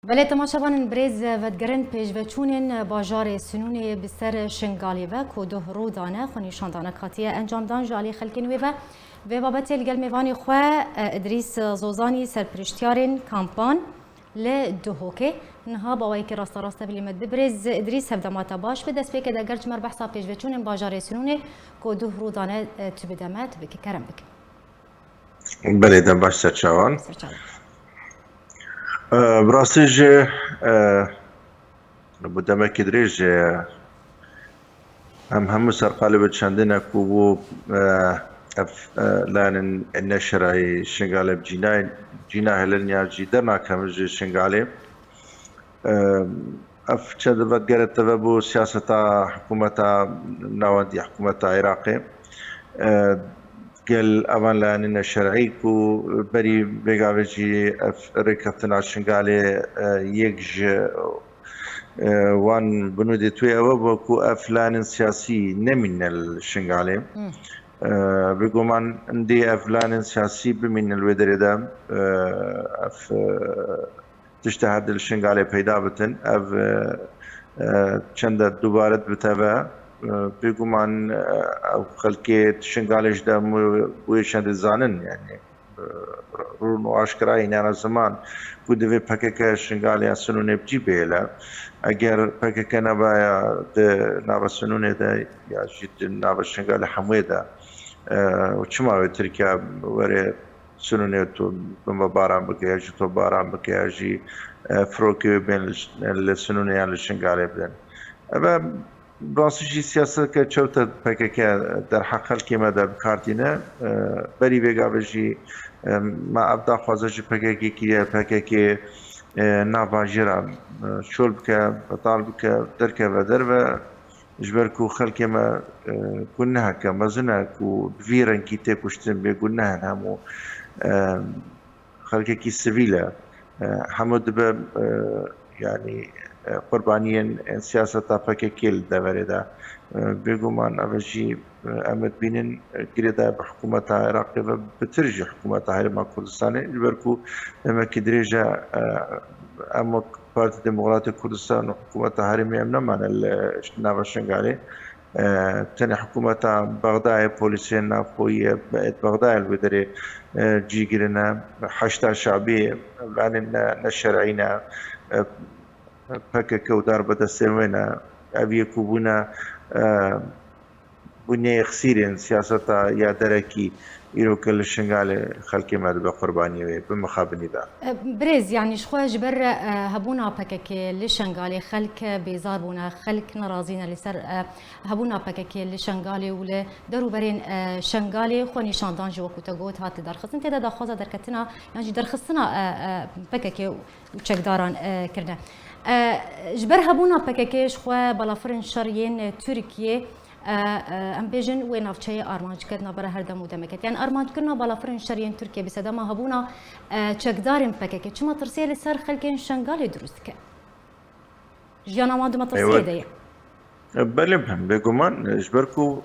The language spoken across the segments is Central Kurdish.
بله تماشاوان برز ودگرن پیشوچونین باجار سنونی بسر شنگالی و کدو رودانه خونیشاندانه کاتیه انجام دان جالی خلکین و بابت الگل میوانی خو ادریس زوزانی سرپرشتیارین کامپان ل دهوکه نها باوی که راست بلی مد برز ادریس هفدمات باش به دست که دگرج مر بحثا پیشوچونین باجار سنونی کدو رودانه تبدمت بک کرم بک بله دم باش سرچاوان براستيج بدما كدريج هم سر قالب شندنا كوبو لان النشر شنغالي جينا هلنيا جيدرنا كمج شنغالي اف چند وقت تبو سياسة حكومة نواندي حكومة عراقي قال أمان لأن الشرعي كو بري بيجاوجي ركبتنا شنغالي يجج وان بنودي توي أوبكو أفلان سياسي نمن الشنغالي بيقومان عندي أفلان سياسي بمن الودر ده أف تجتهد الشنغالي بيدا بتن أف چند دوباره بتابع بيقومان او خلقي شنغاليش دا ويشان زانن يعني رونو اشكراي نانا زمان كود في بكك شنغالي سنونه بجي بيلا اگر بكك نبا نابا سنونه دا يا جيت نابا شنغالي حمويدا وچما تركيا وري سنونه تو باران بكياجي تو باران بكياجي فروكي بين السنونه يعني الشنغالي بدن براسي سياسة كشوتة بكيكا در حق خلقي مدى بكارتينا بري بيقا بجي ما أبدا خوازج بكيكي نافا جيرا شول بكا بطال بكا دركا بدر جبركو خلقي ما كنها كمزنا كو بفيرن كيتي كشتن بيقولنها همو خلقي كي سبيلة حمود يعني قربانيين سياسة فككيل دوردا بيقومان أبجي أمد بينن قريدا بحكومة عراق بترجي حكومة هرم كردستان البركو لما كدريجا أما بارتي ديمقراطي كردستان وحكومة هرم يمنا من النافا شنغالي تاني حكومة بغداد بوليسين نافوية بغداد الودري جيجرنا حشتا شعبية لأن الشرعينا پکه ودار بدستمنا أبي كوبنا بنية خسيرين سياسة يا دركي إيرو كل الشنغال خلقي ما دب قربانية بمخابني دا بريز يعني شخوا جبر هبونا بكك لشنغالي خلق بيزاربونا خلق نرازينا لسر هبونا بكك لشنغالي ولا درو برين شنغالي خوني شاندان جو كوتاغوت هات درخصن تدا دخوزا دركتنا يعني درخصنا بكك وچك داران كرنا جبر هبونا بككيش خو بلافرن شريين تركيا ام بيجن وين افشي ارمانج كدنا برا هردم ودمكت يعني ارمانج كنا بلافرن شريين تركيا بسدما هبونا چكدارن بككي چما ترسيه لسر خلكين شنغالي دروستك جانا ما دم ترسيه دي بلهم بيقومان جبركو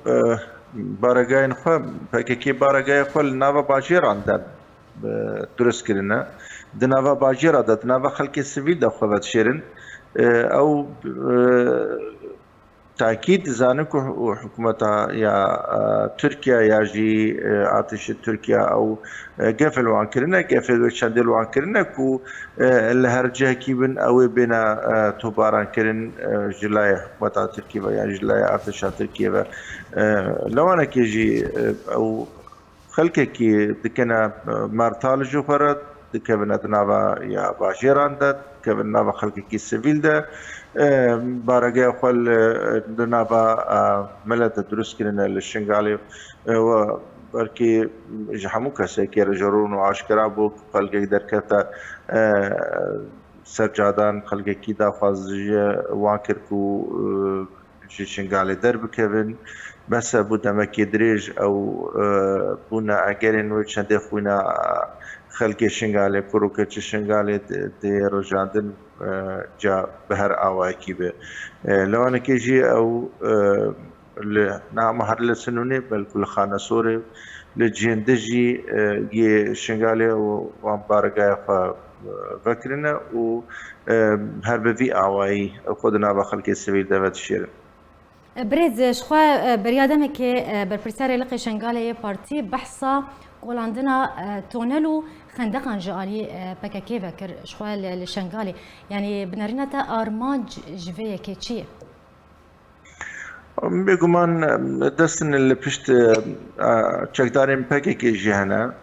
بارغاين خو بككي بارغاي خو نافا باجير عندن درست كرنا دنافا باجير عدد نافا خلق السبيل دا خوات شيرن او تأكيد زانك حكومة يا تركيا يا جي عاتش تركيا او قفل وان كرنا قفل وشندل وان كرنا كو الهرجه كيبن او بنا توباران كرن جلاي حكومة تركيا يا جلاي عاتش تركيا لو انا كيجي او خلقه كي دكنا مارتال جوفرت دكنا دنابا يا باجيران ده كنا خلقه كي سيفيل ده بارجع خل دنابا ملت دروس كنا للشنغالي و بركي جحموكا سيكير جرون وعشكرا بوك خلقه دركتا سرجادان خلقه كي دا فازج واكركو شنغالي درب كيفن بس بودا ما كيدريج او بونا اجرين وچنده خونا خلقي شنغالي كروكه شنغالي دي رجاندن جا بهر اواكي به لو انا كيجي او نعم هر سنوني بل كل خانه سوري لجندجي ي شنغالي وان بارغا فكرنا و هر بفي أواي خدنا بخلق السبيل دفت الشيرن بريز شخوا بريادمك برپرسیار لقی شنگاله پارتی بحثا قولاندنا تونلو خندقان جالي بكاكي فكر شخوا لشنگاله يعني بنرينتا ارمانج جويه كيتشي بگمان دستن اللي پشت چکدارین پاكاكي جهنا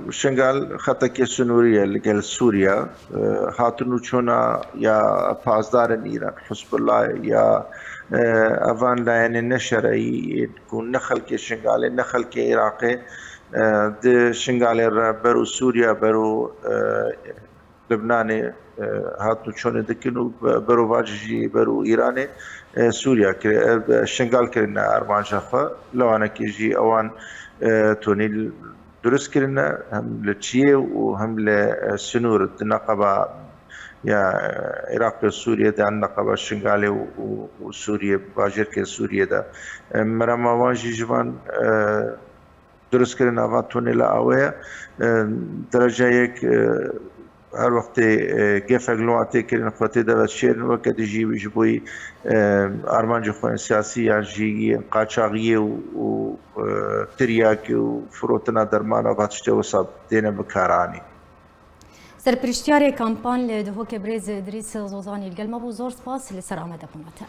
شنگال خطاكي سنورية لقل سوريا هاتنو چونا يا پازدارن ايران حزب الله يا افان لاين النشري تكون نخل كي شنغالي نخل كي عراقي د شنغالي برو سوريا برو لبنان هاتو شون دكنو برو واجي برو ايراني سوريا شنغال كرنا ارمان شخه لو انا كيجي اوان توني درس كرنا هم لتشيه وهم لسنور النقبه يا عراق سوريا ده النقبة الشنغالي وسوريا باجر كي سوريا ده مرما واجي جوان درس كرنا فاتوني لا اويا درجة يك هر وقت جفق لواتي كرنا خاطي ده شير وقت يجي بيجبوي ارمان جخوان سياسي يجي قاچاغي و ترياكي وفروتنا درمانا فاتشته وصاب دينا بكاراني سرپرشتیار کامپان لدهوک برز ادریس زوزانی الگل ما بو زور سپاس لسر آمده بوناته